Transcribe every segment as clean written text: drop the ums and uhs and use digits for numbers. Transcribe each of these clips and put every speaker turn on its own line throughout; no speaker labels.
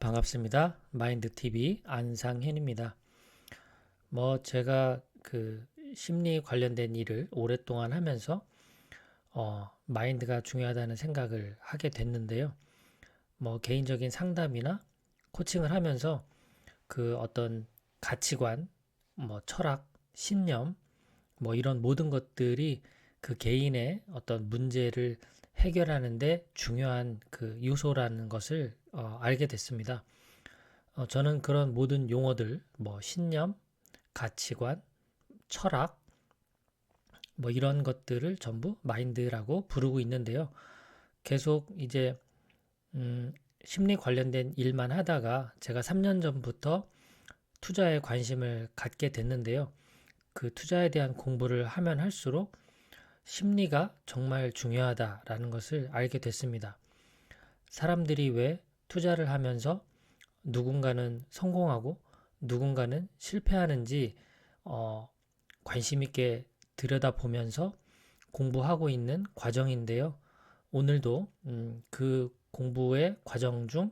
반갑습니다. 마인드TV 안상현입니다. 제가 심리 관련된 일을 오랫동안 하면서 마인드가 중요하다는 생각을 하게 됐는데요. 개인적인 상담이나 코칭을 하면서 그 어떤 가치관, 철학, 신념, 이런 모든 것들이 그 개인의 어떤 문제를 해결하는데 중요한 그 요소라는 것을 알게 됐습니다. 저는 그런 모든 용어들, 신념, 가치관, 철학, 이런 것들을 전부 마인드라고 부르고 있는데요. 계속 이제 심리 관련된 일만 하다가 제가 3년 전부터 투자에 관심을 갖게 됐는데요. 그 투자에 대한 공부를 하면 할수록 심리가 정말 중요하다라는 것을 알게 됐습니다. 사람들이 왜 투자를 하면서 누군가는 성공하고 누군가는 실패하는지 관심 있게 들여다보면서 공부하고 있는 과정인데요. 오늘도 그 공부의 과정 중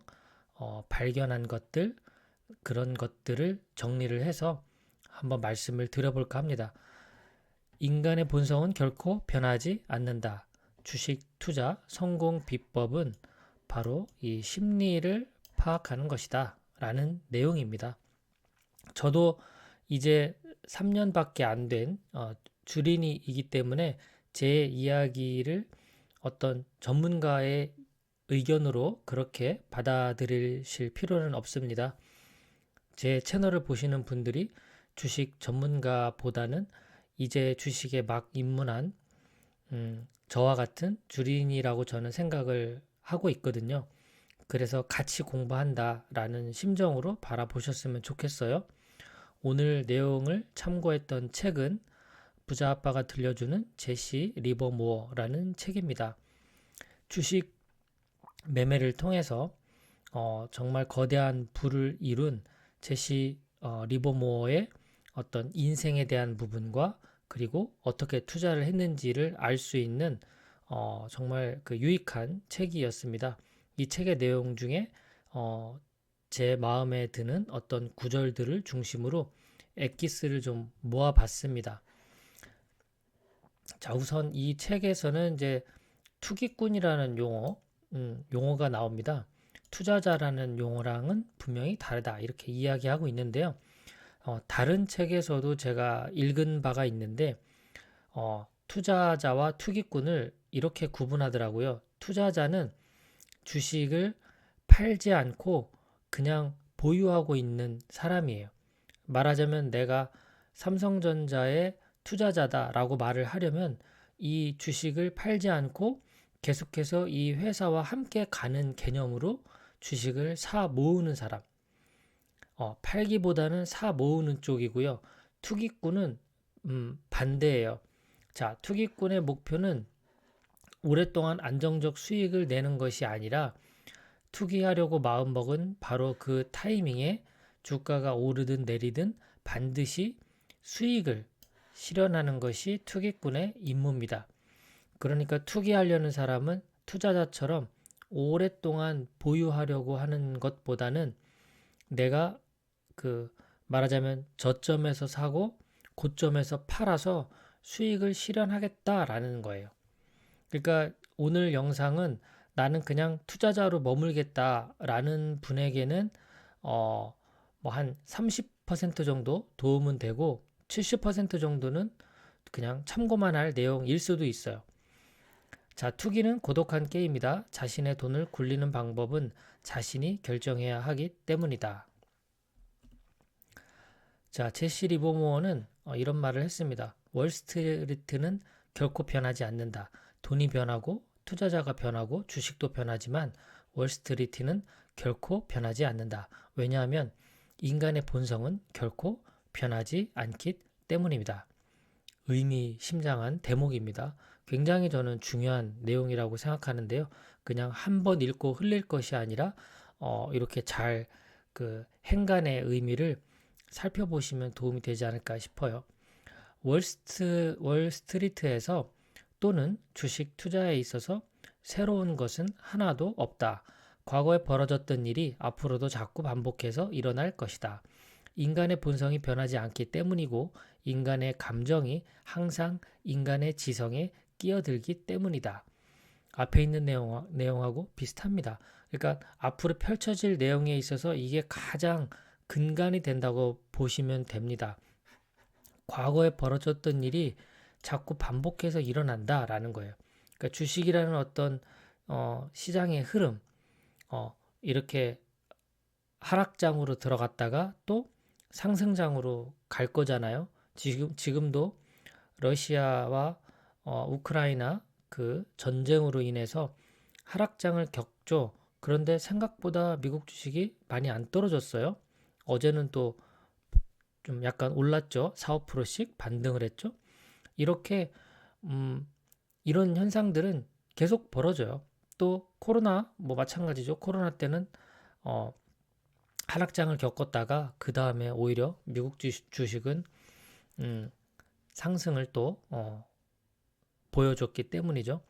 발견한 것들, 그런 것들을 정리를 해서 한번 말씀을 드려볼까 합니다. 인간의 본성은 결코 변하지 않는다. 주식 투자 성공 비법은 바로 이 심리를 파악하는 것이다. 라는 내용입니다. 저도 이제 3년밖에 안 된 주린이이기 때문에 제 이야기를 어떤 전문가의 의견으로 그렇게 받아들이실 필요는 없습니다. 제 채널을 보시는 분들이 주식 전문가보다는 이제 주식에 막 입문한 저와 같은 주린이라고 저는 생각을 하고 있거든요. 그래서 같이 공부한다라는 심정으로 바라보셨으면 좋겠어요. 오늘 내용을 참고했던 책은 부자 아빠가 들려주는 제시 리버모어라는 책입니다. 주식 매매를 통해서 정말 거대한 부를 이룬 제시 리버모어의 어떤 인생에 대한 부분과 그리고 어떻게 투자를 했는지를 알 수 있는 정말 그 유익한 책이었습니다. 이 책의 내용 중에 제 마음에 드는 어떤 구절들을 중심으로 엑기스를 좀 모아봤습니다. 자, 우선 이 책에서는 이제 투기꾼이라는 용어가 나옵니다. 투자자라는 용어랑은 분명히 다르다 이렇게 이야기하고 있는데요. 다른 책에서도 제가 읽은 바가 있는데 투자자와 투기꾼을 이렇게 구분하더라고요. 투자자는 주식을 팔지 않고 그냥 보유하고 있는 사람이에요. 말하자면 내가 삼성전자의 투자자다라고 말을 하려면 이 주식을 팔지 않고 계속해서 이 회사와 함께 가는 개념으로 주식을 사 모으는 사람. 팔기보다는 사 모으는 쪽이고요. 투기꾼은 반대예요. 자, 투기꾼의 목표는 오랫동안 안정적 수익을 내는 것이 아니라 투기하려고 마음먹은 바로 그 타이밍에 주가가 오르든 내리든 반드시 수익을 실현하는 것이 투기꾼의 임무입니다. 그러니까 투기하려는 사람은 투자자처럼 오랫동안 보유하려고 하는 것보다는 내가 말하자면 저점에서 사고 고점에서 팔아서 수익을 실현하겠다라는 거예요. 그러니까 오늘 영상은 나는 그냥 투자자로 머물겠다라는 분에게는 한 30% 정도 도움은 되고 70% 정도는 그냥 참고만 할 내용일 수도 있어요. 자, 투기는 고독한 게임이다. 자신의 돈을 굴리는 방법은 자신이 결정해야 하기 때문이다. 자, 제시 리버모어는 이런 말을 했습니다. 월스트리트는 결코 변하지 않는다. 돈이 변하고 투자자가 변하고 주식도 변하지만 월스트리트는 결코 변하지 않는다. 왜냐하면 인간의 본성은 결코 변하지 않기 때문입니다. 의미심장한 대목입니다. 굉장히 저는 중요한 내용이라고 생각하는데요. 그냥 한 번 읽고 흘릴 것이 아니라 이렇게 잘 그 행간의 의미를 살펴보시면 도움이 되지 않을까 싶어요. 월스트리트에서 또는 주식 투자에 있어서 새로운 것은 하나도 없다. 과거에 벌어졌던 일이 앞으로도 자꾸 반복해서 일어날 것이다. 인간의 본성이 변하지 않기 때문이고 인간의 감정이 항상 인간의 지성에 끼어들기 때문이다. 앞에 있는 내용하고 비슷합니다. 그러니까 앞으로 펼쳐질 내용에 있어서 이게 가장 근간이 된다고 보시면 됩니다. 과거에 벌어졌던 일이 자꾸 반복해서 일어난다라는 거예요. 그러니까 주식이라는 어떤 시장의 흐름, 이렇게 하락장으로 들어갔다가 또 상승장으로 갈 거잖아요. 지금도 러시아와 우크라이나 그 전쟁으로 인해서 하락장을 겪죠. 그런데 생각보다 미국 주식이 많이 안 떨어졌어요. 어제는 또 좀 약간 올랐죠. 4, 5%씩 반등을 했죠. 이렇게 이런 현상들은 계속 벌어져요. 또 코로나 뭐 마찬가지죠. 코로나 때는 하락장을 겪었다가 그 다음에 오히려 미국 주식은 상승을 또 보여줬기 때문이죠.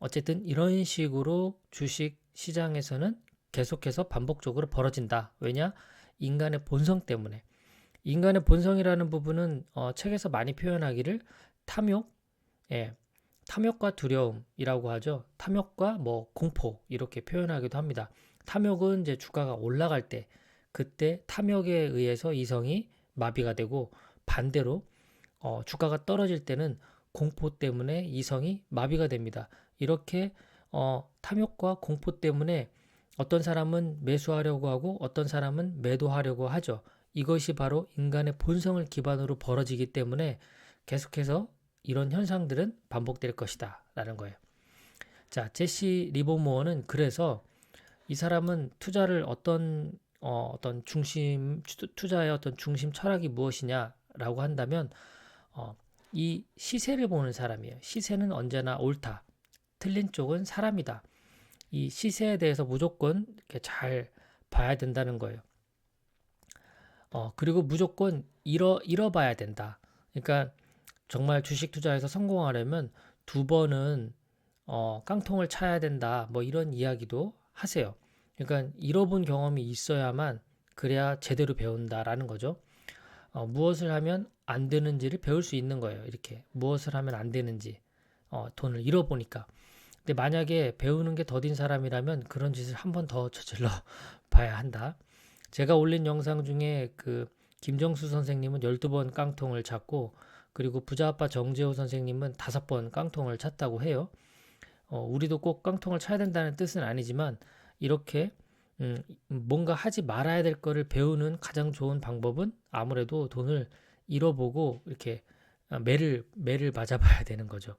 어쨌든 이런 식으로 주식 시장에서는 계속해서 반복적으로 벌어진다. 왜냐? 인간의 본성 때문에. 인간의 본성이라는 부분은 책에서 많이 표현하기를 탐욕, 예, 탐욕과 두려움이라고 하죠. 탐욕과 뭐 공포 이렇게 표현하기도 합니다. 탐욕은 이제 주가가 올라갈 때 그때 탐욕에 의해서 이성이 마비가 되고 반대로 주가가 떨어질 때는 공포 때문에 이성이 마비가 됩니다. 이렇게 탐욕과 공포 때문에 어떤 사람은 매수하려고 하고 어떤 사람은 매도하려고 하죠. 이것이 바로 인간의 본성을 기반으로 벌어지기 때문에 계속해서 이런 현상들은 반복될 것이다 라는 거예요. 자, 제시 리버모어는 그래서 이 사람은 투자를 어떤 투자의 어떤 중심 철학이 무엇이냐라고 한다면 이 시세를 보는 사람이에요. 시세는 언제나 옳다. 틀린 쪽은 사람이다. 이 시세에 대해서 무조건 이렇게 잘 봐야 된다는 거예요. 그리고 무조건 잃어봐야 된다. 그러니까 정말 주식 투자에서 성공하려면 2번은 깡통을 차야 된다. 뭐 이런 이야기도 하세요. 그러니까 잃어본 경험이 있어야만 그래야 제대로 배운다라는 거죠. 무엇을 하면 안 되는지를 배울 수 있는 거예요. 이렇게 무엇을 하면 안 되는지 돈을 잃어보니까. 근데 만약에 배우는 게 더딘 사람이라면 그런 짓을 한 번 더 저질러 봐야 한다. 제가 올린 영상 중에 그 김정수 선생님은 12번 깡통을 찼고 그리고 부자아빠 정재호 선생님은 5번 깡통을 찼다고 해요. 우리도 꼭 깡통을 차야 된다는 뜻은 아니지만 이렇게 뭔가 하지 말아야 될 거를 배우는 가장 좋은 방법은 아무래도 돈을 잃어보고 이렇게 매를 맞아봐야 되는 거죠.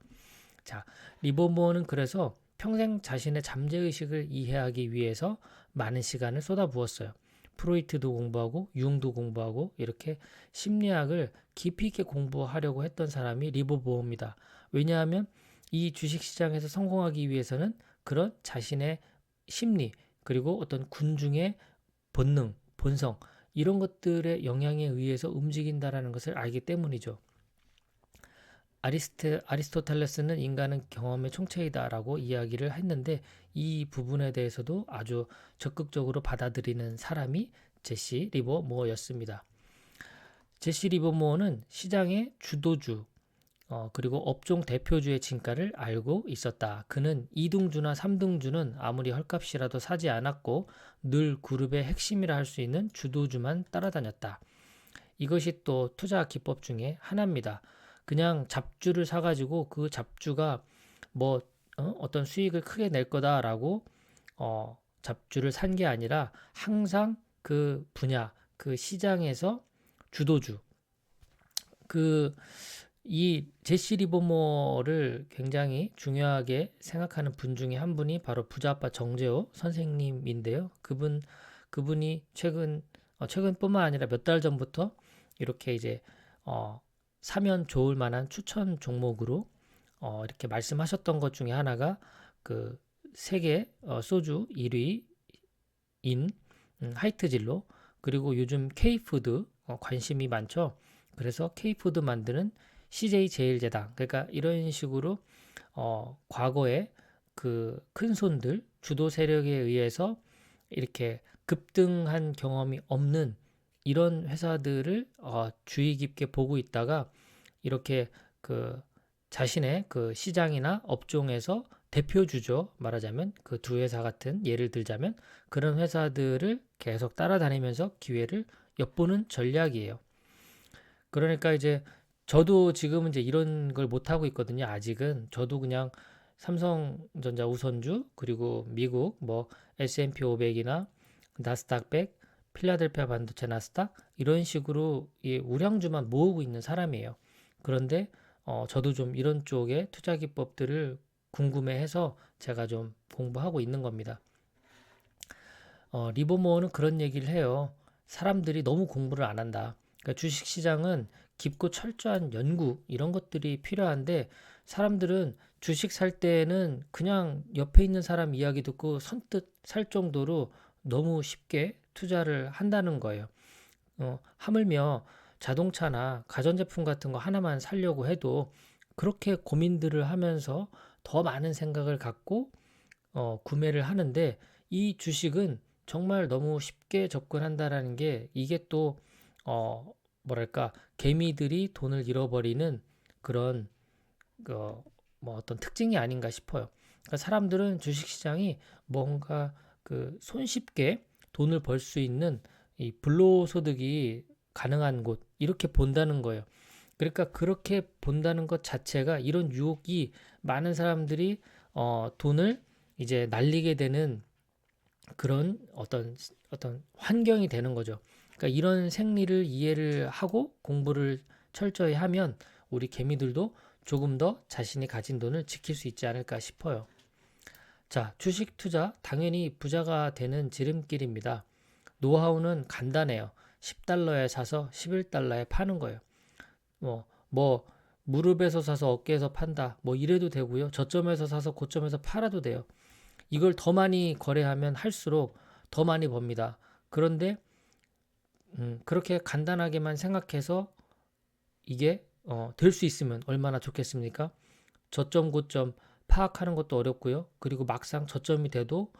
자, 리버모어는 그래서 평생 자신의 잠재의식을 이해하기 위해서 많은 시간을 쏟아부었어요. 프로이트도 공부하고 융도 공부하고 이렇게 심리학을 깊이 있게 공부하려고 했던 사람이 리버모어입니다. 왜냐하면 이 주식시장에서 성공하기 위해서는 그런 자신의 심리 그리고 어떤 군중의 본능, 본성 이런 것들의 영향에 의해서 움직인다라는 것을 알기 때문이죠. 아리스토텔레스는 인간은 경험의 총체이다라고 이야기를 했는데 이 부분에 대해서도 아주 적극적으로 받아들이는 사람이 제시 리버모어였습니다. 제시 리버모어는 시장의 주도주 그리고 업종 대표주의 진가를 알고 있었다. 그는 2등주나 3등주는 아무리 헐값이라도 사지 않았고 늘 그룹의 핵심이라 할 수 있는 주도주만 따라다녔다. 이것이 또 투자 기법 중에 하나입니다. 그냥 잡주를 사가지고 그 잡주가 뭐 어떤 수익을 크게 낼 거다라고 잡주를 산 게 아니라 항상 그 분야, 그 시장에서 주도주. 이 제시 리버모어를 굉장히 중요하게 생각하는 분 중에 한 분이 바로 부자아빠 정재호 선생님인데요. 그분이 최근뿐만 아니라 몇 달 전부터 이렇게 이제 사면 좋을 만한 추천 종목으로 이렇게 말씀하셨던 것 중에 하나가 그 세계 소주 1위인 하이트진로 그리고 요즘 K푸드 관심이 많죠. 그래서 K푸드 만드는 CJ 제일제당 그러니까 이런 식으로 과거에 그 큰손들, 주도 세력에 의해서 이렇게 급등한 경험이 없는 이런 회사들을 주의 깊게 보고 있다가 이렇게 그 자신의 그 시장이나 업종에서 대표주죠. 말하자면 그 두 회사 같은 예를 들자면 그런 회사들을 계속 따라다니면서 기회를 엿보는 전략이에요. 그러니까 이제 저도 지금은 이제 이런 걸 못하고 있거든요. 아직은. 저도 그냥 삼성전자 우선주, 그리고 미국 뭐 S&P 500이나 나스닥 100, 필라델피아 반도체 나스닥 이런 식으로 이 우량주만 모으고 있는 사람이에요. 그런데 저도 좀 이런 쪽의 투자 기법들을 궁금해해서 제가 좀 공부하고 있는 겁니다. 리버모어는 그런 얘기를 해요. 사람들이 너무 공부를 안 한다. 그러니까 주식시장은 깊고 철저한 연구 이런 것들이 필요한데 사람들은 주식 살 때는 그냥 옆에 있는 사람 이야기 듣고 선뜻 살 정도로 너무 쉽게 투자를 한다는 거예요. 하물며 자동차나 가전제품 같은 거 하나만 사려고 해도 그렇게 고민들을 하면서 더 많은 생각을 갖고 구매를 하는데 이 주식은 정말 너무 쉽게 접근한다라는 게 이게 또 뭐랄까 개미들이 돈을 잃어버리는 그런 뭐 어떤 특징이 아닌가 싶어요. 그러니까 사람들은 주식시장이 뭔가 그 손쉽게 돈을 벌 수 있는 이 불로소득이 가능한 곳 이렇게 본다는 거예요. 그러니까 그렇게 본다는 것 자체가 이런 유혹이 많은 사람들이 돈을 이제 날리게 되는 그런 어떤 환경이 되는 거죠. 그러니까 이런 생리를 이해를 하고 공부를 철저히 하면 우리 개미들도 조금 더 자신이 가진 돈을 지킬 수 있지 않을까 싶어요. 자, 주식 투자 당연히 부자가 되는 지름길입니다. 노하우는 간단해요. 10달러에 사서 11달러에 파는 거예요. 뭐 무릎에서 사서 어깨에서 판다. 뭐 이래도 되고요. 저점에서 사서 고점에서 팔아도 돼요. 이걸 더 많이 거래하면 할수록 더 많이 법니다. 그런데 그렇게 간단하게만 생각해서 이게 될 수 있으면 얼마나 좋겠습니까? 저점 고점 파악하는 것도 어렵고요. 그리고 막상 저점이 돼도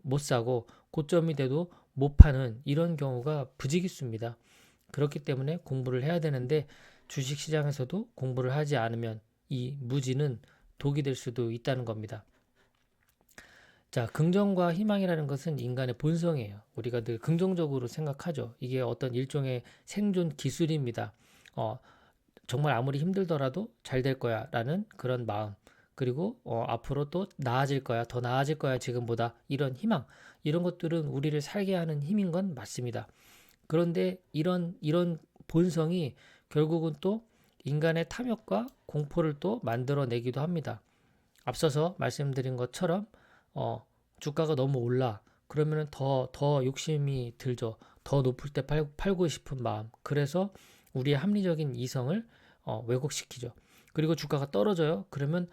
못 사고 고점이 돼도 못 파는 이런 경우가 부지기수입니다. 그렇기 때문에 공부를 해야 되는데 주식시장에서도 공부를 하지 않으면 이 무지는 독이 될 수도 있다는 겁니다. 자, 긍정과 희망이라는 것은 인간의 본성이에요. 우리가 늘 긍정적으로 생각하죠. 이게 어떤 일종의 생존 기술입니다. 정말 아무리 힘들더라도 잘 될 거야 라는 그런 마음. 그리고 앞으로 또 나아질 거야, 더 나아질 거야 지금보다 이런 희망. 이런 것들은 우리를 살게 하는 힘인 건 맞습니다. 그런데 이런 본성이 결국은 또 인간의 탐욕과 공포를 또 만들어내기도 합니다. 앞서서 말씀드린 것처럼 주가가 너무 올라 그러면은 더 욕심이 들죠. 더 높을 때 팔고 싶은 마음. 그래서 우리의 합리적인 이성을 왜곡시키죠. 그리고 주가가 떨어져요. 그러면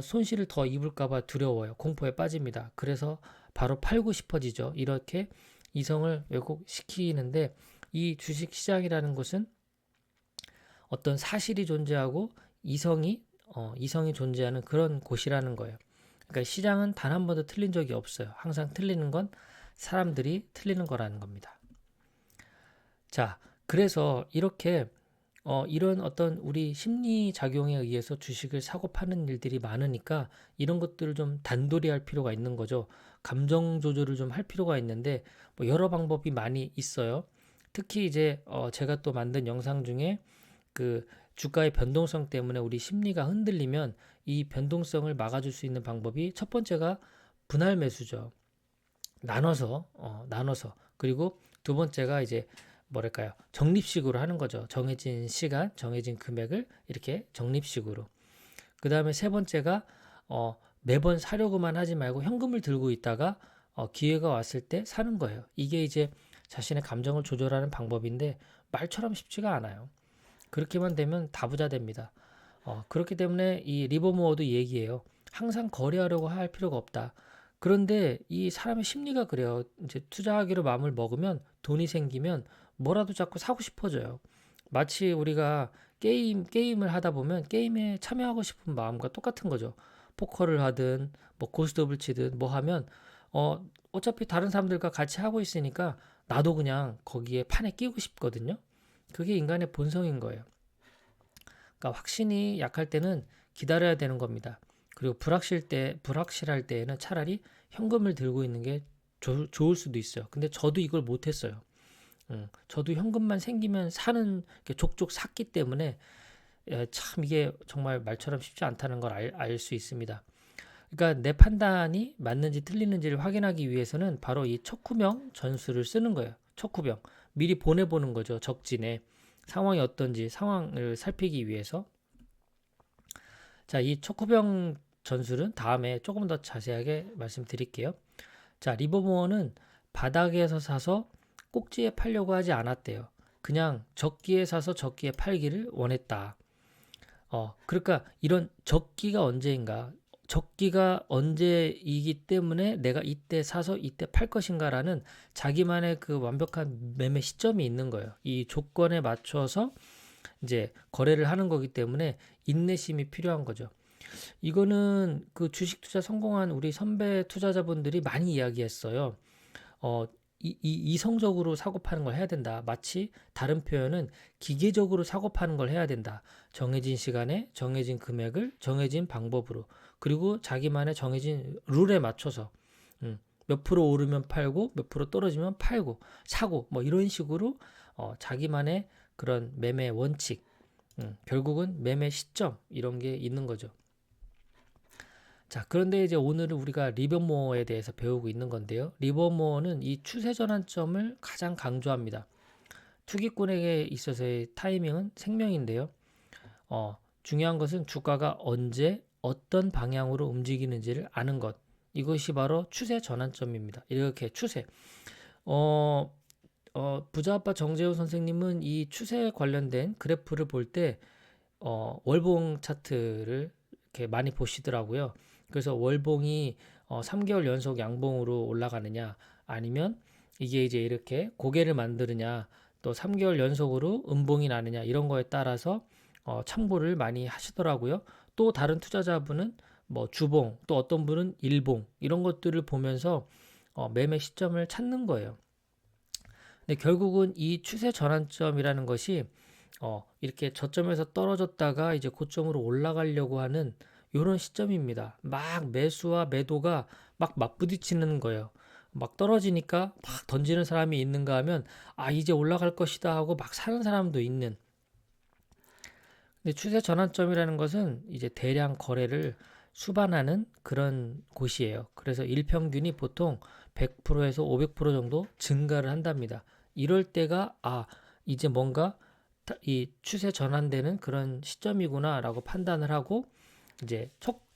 손실을 더 입을까봐 두려워요. 공포에 빠집니다. 그래서 바로 팔고 싶어지죠. 이렇게 이성을 왜곡시키는데 이 주식 시장이라는 것은 어떤 사실이 존재하고 이성이 존재하는 그런 곳이라는 거예요. 그러니까 시장은 단 한 번도 틀린 적이 없어요. 항상 틀리는 건 사람들이 틀리는 거라는 겁니다. 자, 그래서 이렇게 이런 어떤 우리 심리 작용에 의해서 주식을 사고 파는 일들이 많으니까 이런 것들을 좀 단도리 할 필요가 있는 거죠. 감정 조절을 좀 할 필요가 있는데 뭐 여러 방법이 많이 있어요. 특히 이제 제가 또 만든 영상 중에 그 주가의 변동성 때문에 우리 심리가 흔들리면 이 변동성을 막아줄 수 있는 방법이 첫 번째가 분할 매수죠. 나눠서 그리고 두 번째가 이제 뭐랄까요? 적립식으로 하는 거죠. 정해진 시간, 정해진 금액을 이렇게 적립식으로. 그 다음에 세 번째가 매번 사려고만 하지 말고 현금을 들고 있다가 기회가 왔을 때 사는 거예요. 이게 이제 자신의 감정을 조절하는 방법인데 말처럼 쉽지가 않아요. 그렇게만 되면 다 부자 됩니다. 그렇기 때문에 이 리버모어도 얘기해요. 항상 거래하려고 할 필요가 없다. 그런데 이 사람의 심리가 그래요. 이제 투자하기로 마음을 먹으면 돈이 생기면 뭐라도 자꾸 사고 싶어져요. 마치 우리가 게임을 하다 보면 게임에 참여하고 싶은 마음과 똑같은 거죠. 포커를 하든 뭐 고스톱을 치든 뭐 하면 어차피 다른 사람들과 같이 하고 있으니까 나도 그냥 거기에 판에 끼고 싶거든요. 그게 인간의 본성인 거예요. 그러니까 확신이 약할 때는 기다려야 되는 겁니다. 그리고 불확실할 때에는 차라리 현금을 들고 있는 게 좋을 수도 있어요. 근데 저도 이걸 못했어요. 저도 현금만 생기면 사는 게 족족 샀기 때문에 참 이게 정말 말처럼 쉽지 않다는 걸 알 수 있습니다. 그러니까 내 판단이 맞는지 틀리는지를 확인하기 위해서는 바로 이 척후병 전술을 쓰는 거예요. 척후병. 미리 보내보는 거죠. 적진에. 상황이 어떤지 상황을 살피기 위해서. 자, 이 척후병 전술은 다음에 조금 더 자세하게 말씀드릴게요. 자, 리버모어는 바닥에서 사서 꼭지에 팔려고 하지 않았대요. 그냥 적기에 사서 적기에 팔기를 원했다. 그러니까 이런 적기가 언제인가? 적기가 언제이기 때문에 내가 이때 사서 이때 팔 것인가라는 자기만의 그 완벽한 매매 시점이 있는 거예요. 이 조건에 맞춰서 이제 거래를 하는 거기 때문에 인내심이 필요한 거죠. 이거는 그 주식 투자 성공한 우리 선배 투자자분들이 많이 이야기했어요. 어, 이성적으로 사고 파는 걸 해야 된다. 마치 다른 표현은 기계적으로 사고 파는 걸 해야 된다. 정해진 시간에 정해진 금액을 정해진 방법으로 그리고 자기만의 정해진 룰에 맞춰서 몇 프로 오르면 팔고 몇 프로 떨어지면 팔고 사고 뭐 이런 식으로 자기만의 그런 매매 원칙 결국은 매매 시점 이런 게 있는 거죠. 자, 그런데 이제 오늘은 우리가 리버모어에 대해서 배우고 있는 건데요. 리버모어는 이 추세 전환점을 가장 강조합니다. 투기꾼에게 있어서의 타이밍은 생명인데요. 중요한 것은 주가가 언제 어떤 방향으로 움직이는지를 아는 것. 이것이 바로 추세 전환점입니다. 이렇게 추세. 부자아빠 정재호 선생님은 이 추세 관련된 그래프를 볼 때 월봉 차트를 이렇게 많이 보시더라고요. 그래서 월봉이 3개월 연속 양봉으로 올라가느냐 아니면 이게 이제 이렇게 고개를 만드느냐 또 3개월 연속으로 음봉이 나느냐 이런 거에 따라서 참고를 많이 하시더라고요. 또 다른 투자자분은 뭐 주봉 또 어떤 분은 일봉 이런 것들을 보면서 매매 시점을 찾는 거예요. 근데 결국은 이 추세 전환점이라는 것이 이렇게 저점에서 떨어졌다가 이제 고점으로 올라가려고 하는 이런 시점입니다. 막 매수와 매도가 막 맞부딪히는 거예요. 막 떨어지니까 막 던지는 사람이 있는가 하면 이제 올라갈 것이다 하고 막 사는 사람도 있는. 근데 추세 전환점이라는 것은 이제 대량 거래를 수반하는 그런 곳이에요. 그래서 일평균이 보통 100%에서 500% 정도 증가를 한답니다. 이럴 때가 이제 뭔가 이 추세 전환되는 그런 시점이구나라고 판단을 하고 이제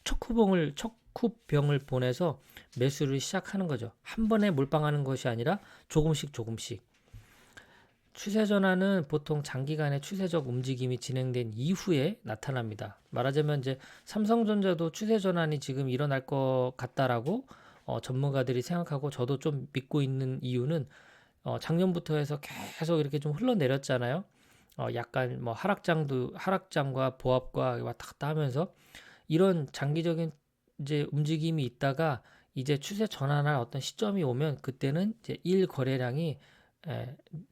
척후병을 보내서 매수를 시작하는 거죠. 한 번에 몰빵하는 것이 아니라 조금씩 조금씩. 추세 전환은 보통 장기간의 추세적 움직임이 진행된 이후에 나타납니다. 말하자면 이제 삼성전자도 추세 전환이 지금 일어날 것 같다라고 전문가들이 생각하고 저도 좀 믿고 있는 이유는 작년부터 해서 계속 이렇게 좀 흘러내렸잖아요. 약간 뭐 하락장과 보합과 왔다 갔다 하면서 이런 장기적인 이제 움직임이 있다가 이제 추세 전환할 어떤 시점이 오면 그때는 이제 일 거래량이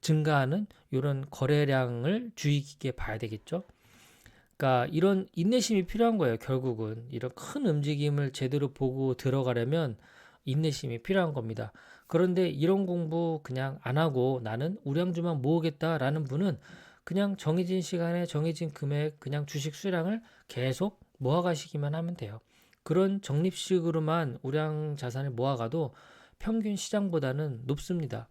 증가하는 이런 거래량을 주의 깊게 봐야 되겠죠. 그러니까 이런 인내심이 필요한 거예요. 결국은 이런 큰 움직임을 제대로 보고 들어가려면 인내심이 필요한 겁니다. 그런데 이런 공부 그냥 안 하고 나는 우량주만 모으겠다라는 분은 그냥 정해진 시간에 정해진 금액 그냥 주식 수량을 계속 모아가시기만 하면 돼요. 그런 적립식으로만 우량 자산을 모아가도 평균 시장보다는 높습니다.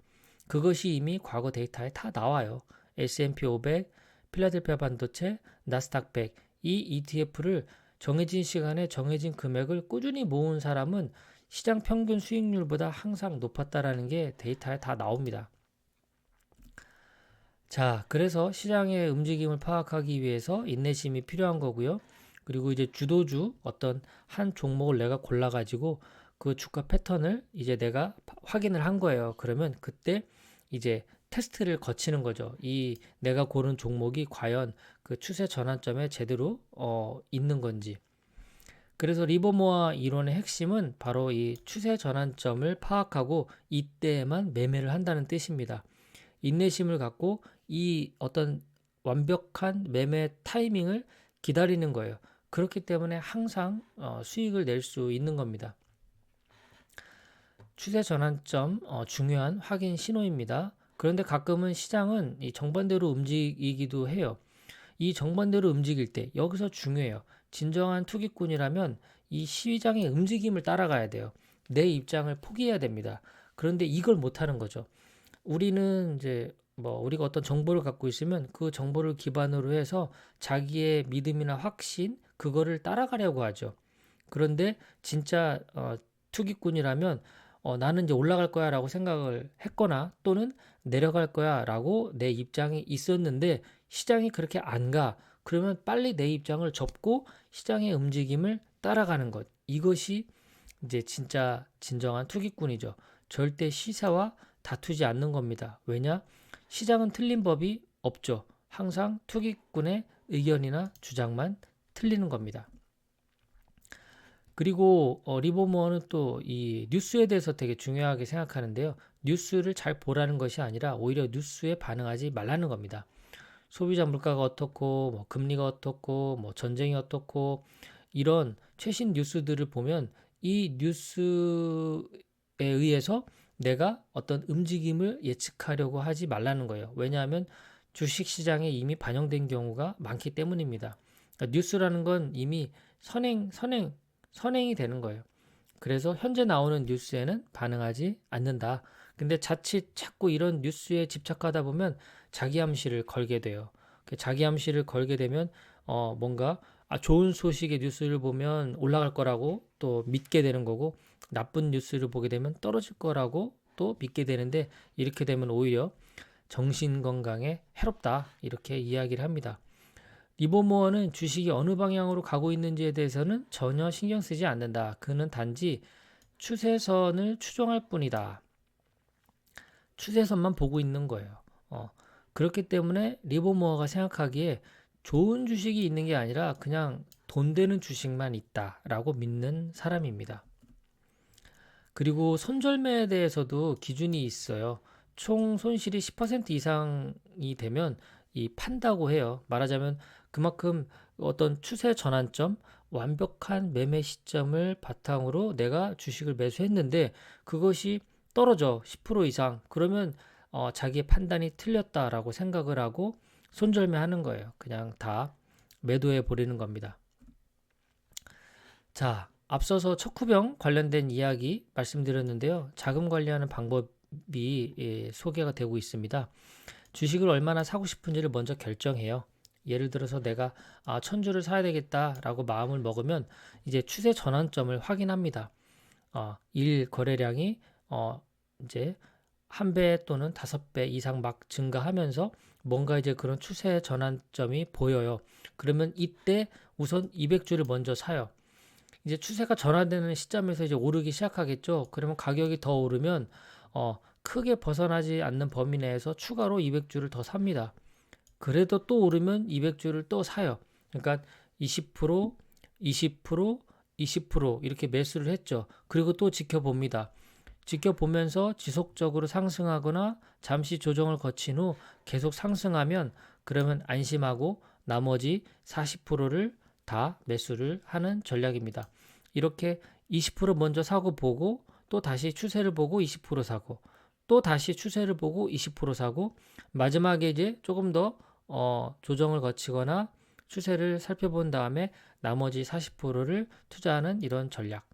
그것이 이미 과거 데이터에 다 나와요. S&P 500, 필라델피아 반도체, 나스닥 100, 이 ETF를 정해진 시간에 정해진 금액을 꾸준히 모은 사람은 시장 평균 수익률보다 항상 높았다라는 게 데이터에 다 나옵니다. 자, 그래서 시장의 움직임을 파악하기 위해서 인내심이 필요한 거고요. 그리고 이제 주도주 어떤 한 종목을 내가 골라가지고 그 주가 패턴을 이제 내가 확인을 한 거예요. 그러면 그때 이제 테스트를 거치는 거죠. 이 내가 고른 종목이 과연 그 추세 전환점에 제대로 있는 건지. 그래서 리버모어 이론의 핵심은 바로 이 추세 전환점을 파악하고 이때에만 매매를 한다는 뜻입니다. 인내심을 갖고 이 어떤 완벽한 매매 타이밍을 기다리는 거예요. 그렇기 때문에 항상 수익을 낼 수 있는 겁니다. 추세 전환점 중요한 확인 신호입니다. 그런데 가끔은 시장은 이 정반대로 움직이기도 해요. 이 정반대로 움직일 때 여기서 중요해요. 진정한 투기꾼이라면 이 시장의 움직임을 따라가야 돼요. 내 입장을 포기해야 됩니다. 그런데 이걸 못하는 거죠. 우리는 이제 우리가 어떤 정보를 갖고 있으면 그 정보를 기반으로 해서 자기의 믿음이나 확신 그거를 따라가려고 하죠. 그런데 진짜 투기꾼이라면 나는 이제 올라갈 거야라고 생각을 했거나 또는 내려갈 거야라고 내 입장이 있었는데 시장이 그렇게 안 가. 그러면 빨리 내 입장을 접고 시장의 움직임을 따라가는 것. 이것이 이제 진짜 진정한 투기꾼이죠. 절대 시세와 다투지 않는 겁니다. 왜냐? 시장은 틀린 법이 없죠. 항상 투기꾼의 의견이나 주장만 틀리는 겁니다. 그리고 리버모어는 또 이 뉴스에 대해서 되게 중요하게 생각하는데요. 뉴스를 잘 보라는 것이 아니라 오히려 뉴스에 반응하지 말라는 겁니다. 소비자 물가가 어떻고 금리가 어떻고 전쟁이 어떻고 이런 최신 뉴스들을 보면 이 뉴스에 의해서 내가 어떤 움직임을 예측하려고 하지 말라는 거예요. 왜냐하면 주식시장에 이미 반영된 경우가 많기 때문입니다. 그러니까 뉴스라는 건 이미 선행이 되는 거예요. 그래서 현재 나오는 뉴스에는 반응하지 않는다. 근데 자칫 자꾸 이런 뉴스에 집착하다 보면 자기 암시를 걸게 돼요. 자기 암시를 걸게 되면 뭔가 좋은 소식의 뉴스를 보면 올라갈 거라고 또 믿게 되는 거고 나쁜 뉴스를 보게 되면 떨어질 거라고 또 믿게 되는데 이렇게 되면 오히려 정신 건강에 해롭다 이렇게 이야기를 합니다. 리버모어는 주식이 어느 방향으로 가고 있는지에 대해서는 전혀 신경 쓰지 않는다. 그는 단지 추세선을 추종할 뿐이다. 추세선만 보고 있는 거예요. 그렇기 때문에 리버모어가 생각하기에 좋은 주식이 있는 게 아니라 그냥 돈 되는 주식만 있다라고 믿는 사람입니다. 그리고 손절매에 대해서도 기준이 있어요. 총 손실이 10% 이상이 되면 이 판다고 해요. 말하자면 그만큼 어떤 추세 전환점, 완벽한 매매 시점을 바탕으로 내가 주식을 매수했는데 그것이 떨어져 10% 이상 그러면 자기의 판단이 틀렸다라고 생각을 하고 손절매 하는 거예요. 그냥 다 매도해 버리는 겁니다. 자, 앞서서 척후병 관련된 이야기 말씀드렸는데요. 자금 관리하는 방법이 소개가 되고 있습니다. 주식을 얼마나 사고 싶은지를 먼저 결정해요. 예를 들어서 내가 1000주를 사야 되겠다라고 마음을 먹으면 이제 추세 전환점을 확인합니다. 일 거래량이 이제 1배 또는 5배 이상 막 증가하면서 뭔가 이제 그런 추세 전환점이 보여요. 그러면 이때 우선 200주를 먼저 사요. 이제 추세가 전환되는 시점에서 이제 오르기 시작하겠죠. 그러면 가격이 더 오르면 크게 벗어나지 않는 범위 내에서 추가로 200주를 더 삽니다. 그래도 또 오르면 200주를 또 사요. 그러니까 20%, 20%, 20% 이렇게 매수를 했죠. 그리고 또 지켜봅니다. 지켜보면서 지속적으로 상승하거나 잠시 조정을 거친 후 계속 상승하면 그러면 안심하고 나머지 40%를 다 매수를 하는 전략입니다. 이렇게 20% 먼저 사고 보고 또 다시 추세를 보고 20% 사고 또 다시 추세를 보고 20% 사고 마지막에 이제 조금 더 조정을 거치거나 추세를 살펴본 다음에 나머지 40%를 투자하는 이런 전략.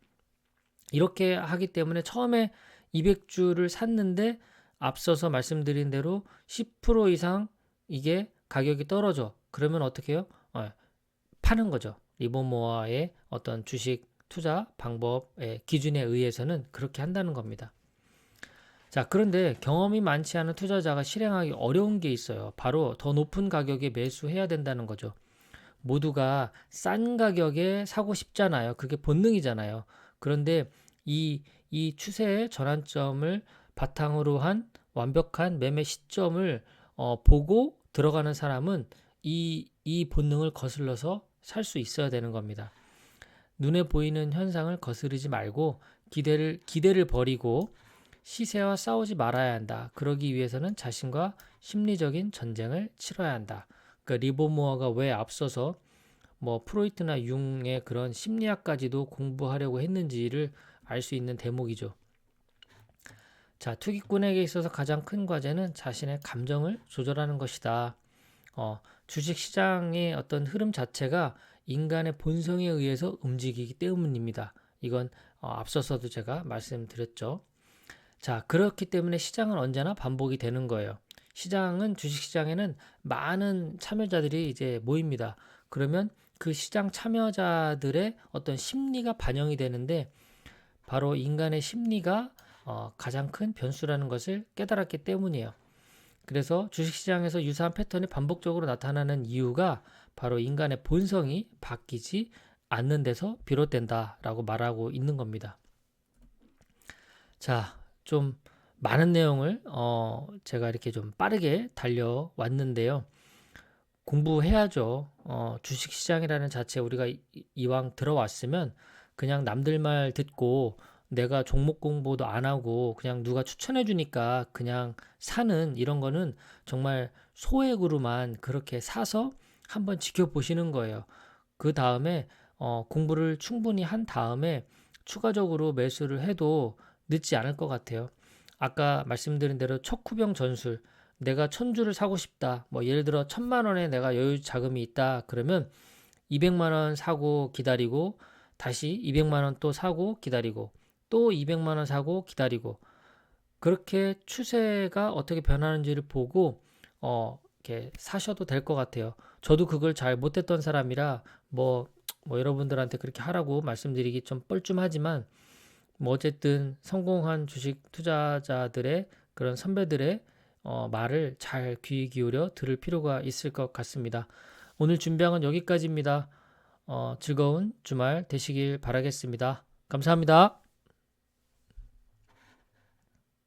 이렇게 하기 때문에 처음에 200주를 샀는데 앞서서 말씀드린 대로 10% 이상 이게 가격이 떨어져. 그러면 어떻게 해요? 파는 거죠. 리버모어의 어떤 주식 투자 방법의 기준에 의해서는 그렇게 한다는 겁니다. 자, 그런데 경험이 많지 않은 투자자가 실행하기 어려운 게 있어요. 바로 더 높은 가격에 매수해야 된다는 거죠. 모두가 싼 가격에 사고 싶잖아요. 그게 본능이잖아요. 그런데 이 추세의 전환점을 바탕으로 한 완벽한 매매 시점을 보고 들어가는 사람은 이 본능을 거슬러서 살 수 있어야 되는 겁니다. 눈에 보이는 현상을 거스르지 말고 기대를 버리고 시세와 싸우지 말아야 한다. 그러기 위해서는 자신과 심리적인 전쟁을 치러야 한다. 그러니까 리버모어가 왜 앞서서 뭐 프로이트나 융의 그런 심리학까지도 공부하려고 했는지를 알 수 있는 대목이죠. 자, 투기꾼에게 있어서 가장 큰 과제는 자신의 감정을 조절하는 것이다. 주식시장의 어떤 흐름 자체가 인간의 본성에 의해서 움직이기 때문입니다. 이건 앞서서도 제가 말씀드렸죠. 자, 그렇기 때문에 시장은 언제나 반복이 되는 거예요. 주식시장에는 많은 참여자들이 이제 모입니다. 그러면 그 시장 참여자들의 어떤 심리가 반영이 되는데 바로 인간의 심리가 가장 큰 변수라는 것을 깨달았기 때문이에요. 그래서 주식시장에서 유사한 패턴이 반복적으로 나타나는 이유가 바로 인간의 본성이 바뀌지 않는 데서 비롯된다라고 말하고 있는 겁니다. 자, 좀 많은 내용을 제가 이렇게 좀 빠르게 달려왔는데요. 공부해야죠. 주식시장이라는 자체 우리가 이왕 들어왔으면 그냥 남들 말 듣고 내가 종목 공부도 안 하고 그냥 누가 추천해 주니까 그냥 사는 이런 거는 정말 소액으로만 그렇게 사서 한번 지켜보시는 거예요. 그 다음에 공부를 충분히 한 다음에 추가적으로 매수를 해도 늦지 않을 것 같아요. 아까 말씀드린 대로 척후병 전술, 내가 1000주를 사고 싶다. 뭐 예를 들어 1000만 원에 내가 여유 자금이 있다. 그러면 200만 원 사고 기다리고 다시 200만 원 또 사고 기다리고 또 200만 원 사고 기다리고 그렇게 추세가 어떻게 변하는지를 보고 이렇게 사셔도 될 것 같아요. 저도 그걸 잘 못했던 사람이라 뭐 여러분들한테 그렇게 하라고 말씀드리기 좀 뻘쭘하지만 뭐 어쨌든 성공한 주식 투자자들의 그런 선배들의 말을 잘 귀 기울여 들을 필요가 있을 것 같습니다. 오늘 준비한 건 여기까지입니다. 즐거운 주말 되시길 바라겠습니다. 감사합니다.